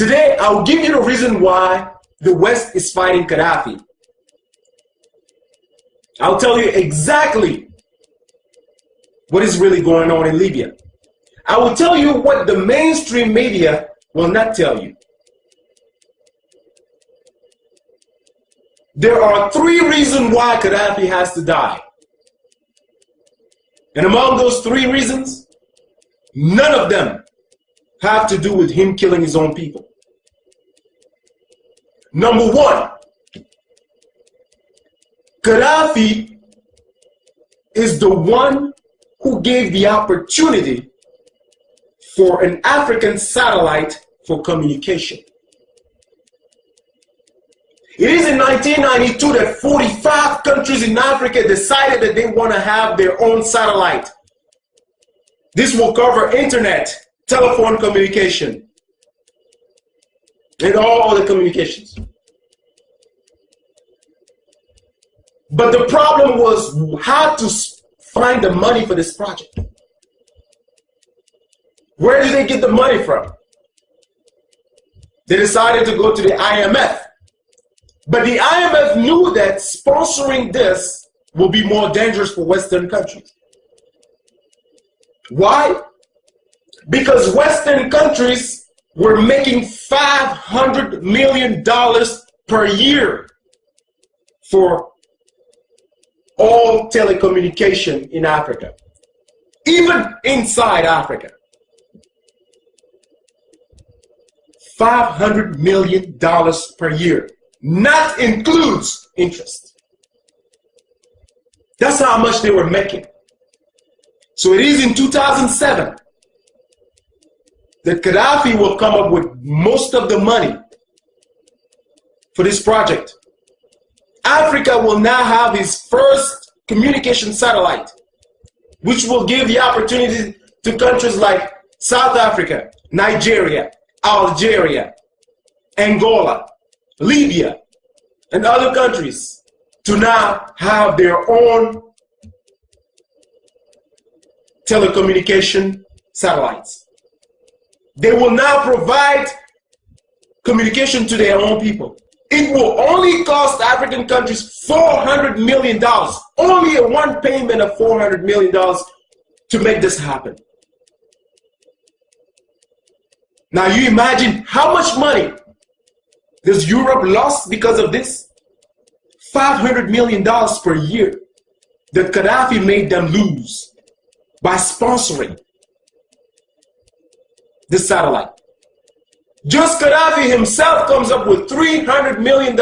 Today, I'll give you the reason why the West is fighting Gaddafi. I'll tell you exactly what is really going on in Libya. I will tell you what the mainstream media will not tell you. There are 3 reasons why Gaddafi has to die. And among those 3 reasons, none of them have to do with him killing his own people. Number 1, Gaddafi is the one who gave the opportunity for an African satellite for communication. It is in 1992 that 45 countries in Africa decided that they want to have their own satellite. This will cover internet, telephone communication, and all other communications. But the problem was how to find the money for this project. Where did they get the money from? They decided to go to the IMF. But the IMF knew that sponsoring this will be more dangerous for Western countries. Why? Because Western countries were making $500 million per year for all telecommunication in Africa, even inside Africa. $500 million per year. Not includes interest. That's how much they were making. So it is in 2007 that Gaddafi will come up with most of the money for this project. Africa will now have its first communication satellite, which will give the opportunity to countries like South Africa, Nigeria, Algeria, Angola, Libya, and other countries to now have their own telecommunication satellites. They will now provide communication to their own people. It will only cost African countries $400 million, only a one payment of $400 million to make this happen. Now you imagine how much money does Europe lost because of this? $500 million per year that Gaddafi made them lose by sponsoring this satellite. Just Gaddafi himself comes up with $300 million,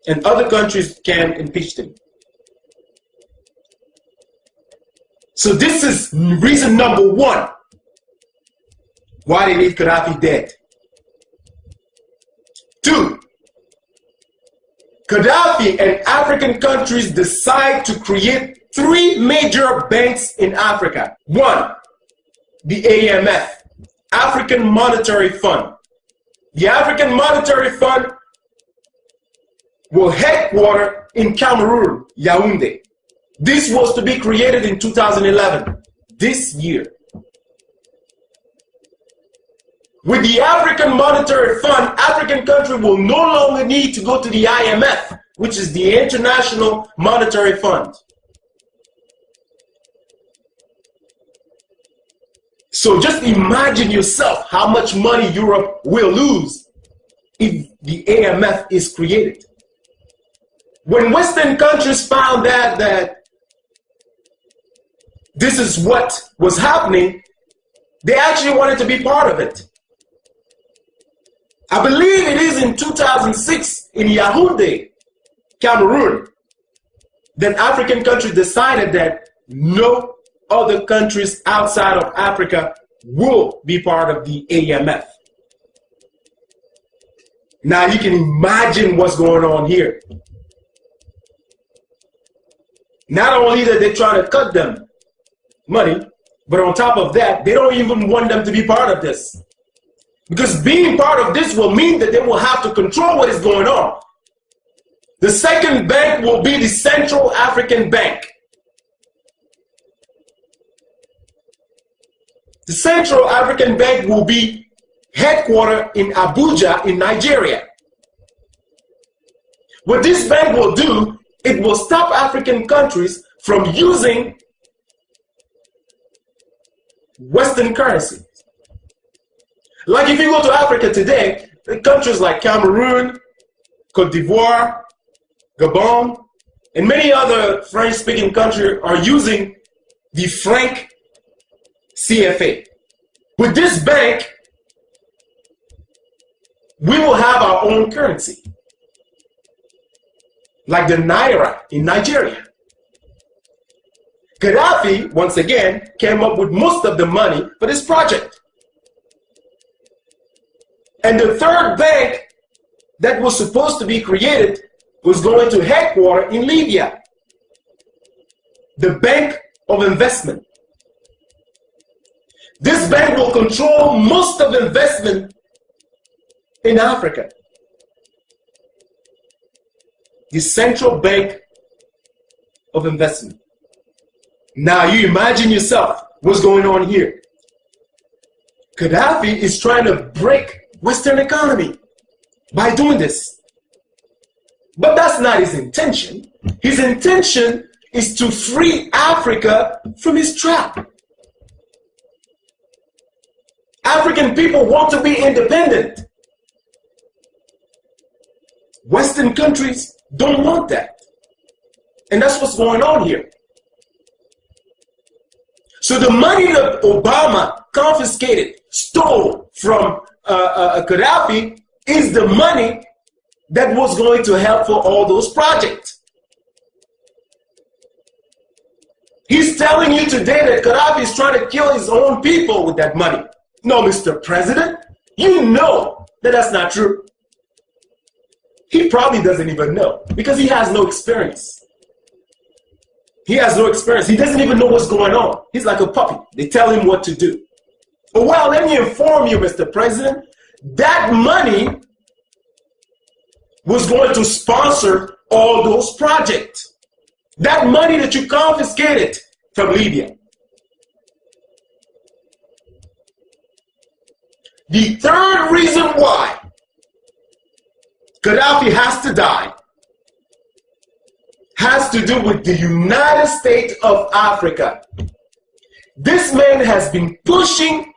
and other countries can impeach him. So this is reason number 1 why they need Gaddafi dead. 2, Gaddafi and African countries decide to create 3 major banks in Africa. 1, the AMF, African Monetary Fund. The African Monetary Fund will headquarter in Cameroon, Yaoundé. This was to be created in 2011, this year. With the African Monetary Fund, African countries will no longer need to go to the IMF, which is the International Monetary Fund. So just imagine yourself how much money Europe will lose if the AMF is created. When Western countries found out that this is what was happening, they actually wanted to be part of it. I believe it is in 2006 in Yaoundé, Cameroon, that African countries decided that no other countries outside of Africa will be part of the AMF. Now you can imagine what's going on here. Not only that they're trying to cut them money, but on top of that, they don't even want them to be part of this. Because being part of this will mean that they will have to control what is going on. The second bank will be the Central African Bank. The Central African Bank will be headquartered in Abuja in Nigeria. What this bank will do, it will stop African countries from using Western currency. Like if you go to Africa today, countries like Cameroon, Cote d'Ivoire, Gabon, and many other French-speaking countries are using the franc CFA. With this bank, we will have our own currency, like the Naira in Nigeria. Gaddafi, once again, came up with most of the money for this project. And the third bank that was supposed to be created was going to headquarter in Libya, the Bank of Investment. This bank will control most of the investment in Africa. The Central Bank of Investment. Now you imagine yourself what's going on here. Gaddafi is trying to break Western economy by doing this. But that's not his intention. His intention is to free Africa from his trap. African people want to be independent. Western countries don't want that. And that's what's going on here. So the money that Obama confiscated, stole from Gaddafi is the money that was going to help for all those projects. He's telling you today that Gaddafi is trying to kill his own people with that money. No, Mr. President, you know that that's not true. He probably doesn't even know because he has no experience. He has no experience. He doesn't even know what's going on. He's like a puppy. They tell him what to do. Well, let me inform you, Mr. President, that money was going to sponsor all those projects. That money that you confiscated from Libya. The third reason why Gaddafi has to die has to do with the United States of Africa. This man has been pushing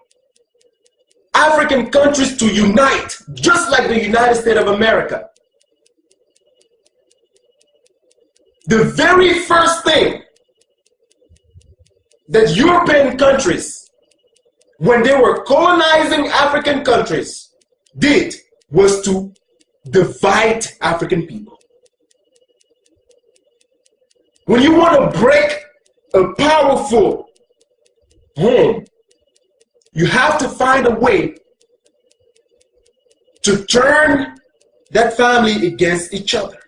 African countries to unite, just like the United States of America. The very first thing that European countries, when they were colonizing African countries, did was to divide African people. When you want to break a powerful home, you have to find a way to turn that family against each other.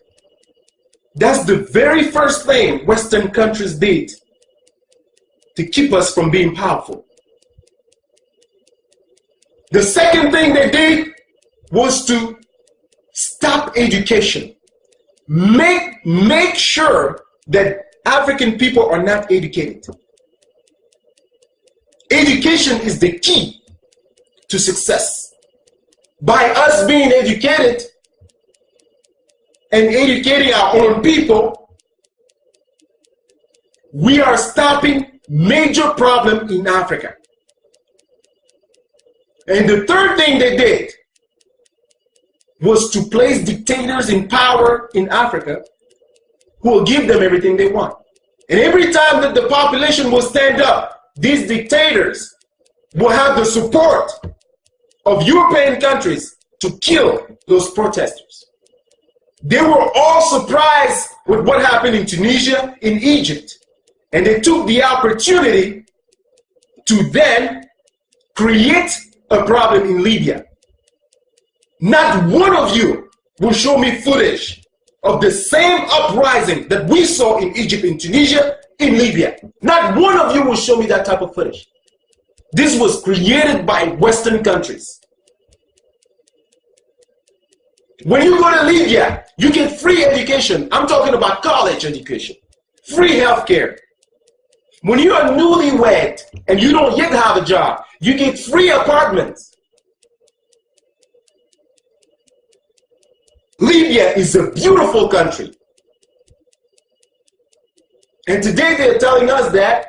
That's the very first thing Western countries did to keep us from being powerful. The second thing they did was to stop education. Make sure that African people are not educated. Education is the key to success. By us being educated and educating our own people, we are stopping major problems in Africa. And the third thing they did was to place dictators in power in Africa who will give them everything they want. And every time that the population will stand up, these dictators will have the support of European countries to kill those protesters. They were all surprised with what happened in Tunisia, in Egypt. And they took the opportunity to then create a problem in Libya. Not one of you will show me footage of the same uprising that we saw in Egypt, in Tunisia, in Libya. Not one of you will show me that type of footage. This was created by Western countries. When you go to Libya, you get free education. I'm talking about college education. Free healthcare. When you are newlywed and you don't yet have a job, you get free apartments. Libya is a beautiful country. And today they're telling us that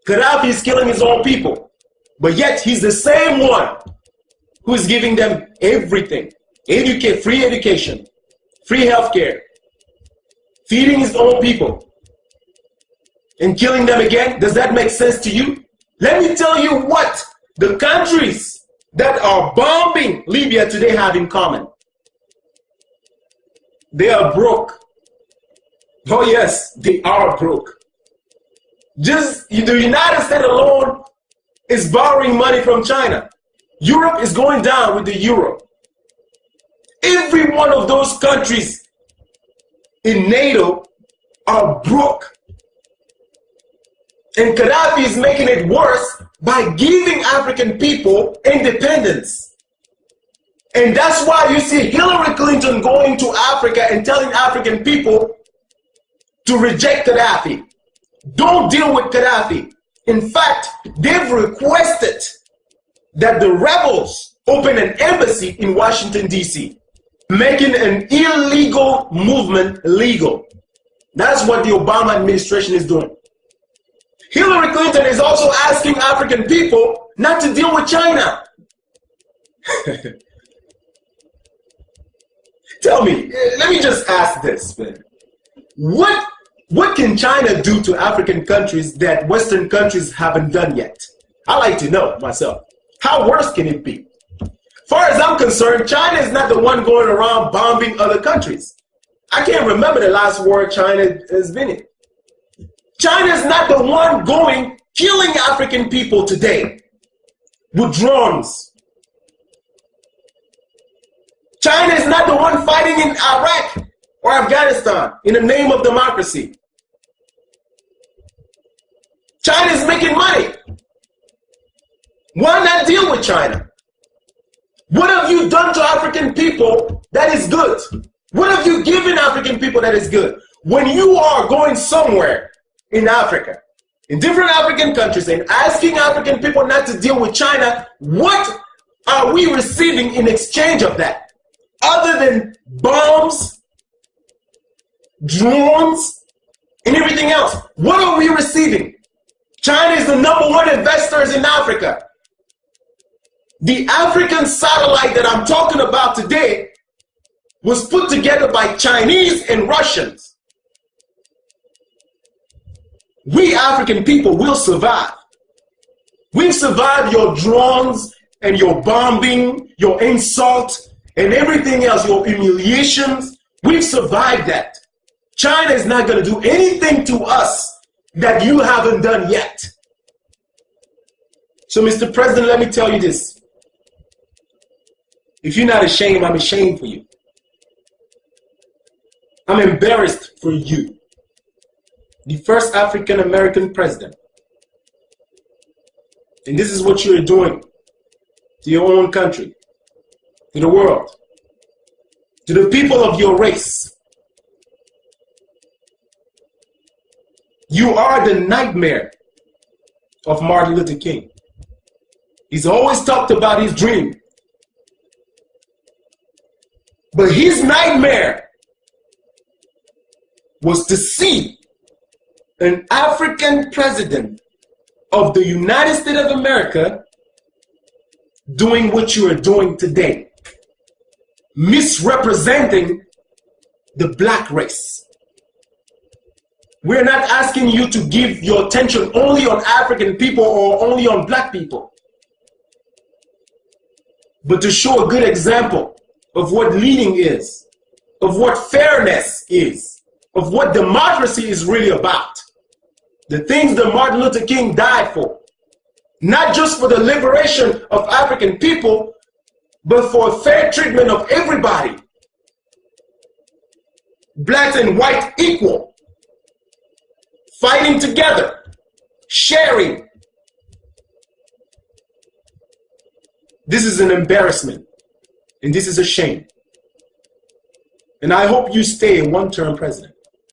Gaddafi is killing his own people. But yet he's the same one who is giving them everything. Free education, free healthcare, feeding his own people, and killing them again. Does that make sense to you? Let me tell you what the countries that are bombing Libya today have in common. They are broke. Oh yes, they are broke. Just the United States alone is borrowing money from China. Europe is going down with the euro. Every one of those countries in NATO are broke. And Gaddafi is making it worse by giving African people independence. And that's why you see Hillary Clinton going to Africa and telling African people to reject Gaddafi. Don't deal with Gaddafi. In fact, they've requested that the rebels open an embassy in Washington, D.C., making an illegal movement legal. That's what the Obama administration is doing. Hillary Clinton is also asking African people not to deal with China. Tell me, let me just ask this, man. What can China do to African countries that Western countries haven't done yet? I like to know myself. How worse can it be? Far as I'm concerned, China is not the one going around bombing other countries. I can't remember the last war China has been in. China is not the one going killing African people today with drones. China is not the one fighting in Iraq or Afghanistan in the name of democracy. China is making money. Why not deal with China? What have you done to African people that is good? What have you given African people that is good? When you are going somewhere in Africa, in different African countries, and asking African people not to deal with China, what are we receiving in exchange of that? Other than bombs, drones, and everything else. What are we receiving? China is the #1 investors in Africa. The African satellite that I'm talking about today was put together by Chinese and Russians. We African people will survive. We've survived your drones and your bombing, your insult, and everything else, your humiliations. We've survived that. China is not going to do anything to us that you haven't done yet. So, Mr. President, let me tell you this. If you're not ashamed, I'm ashamed for you. I'm embarrassed for you. The first African American president. And this is what you're doing to your own country, to the world, to the people of your race. You are the nightmare of Martin Luther King. He's always talked about his dream. But his nightmare was to see an African president of the United States of America doing what you are doing today, misrepresenting the black race. We're not asking you to give your attention only on African people or only on black people, but to show a good example of what leading is, of what fairness is, of what democracy is really about. The things that Martin Luther King died for. Not just for the liberation of African people, but for fair treatment of everybody. Blacks and white equal. Fighting together. Sharing. This is an embarrassment. And this is a shame. And I hope you stay a one-term president.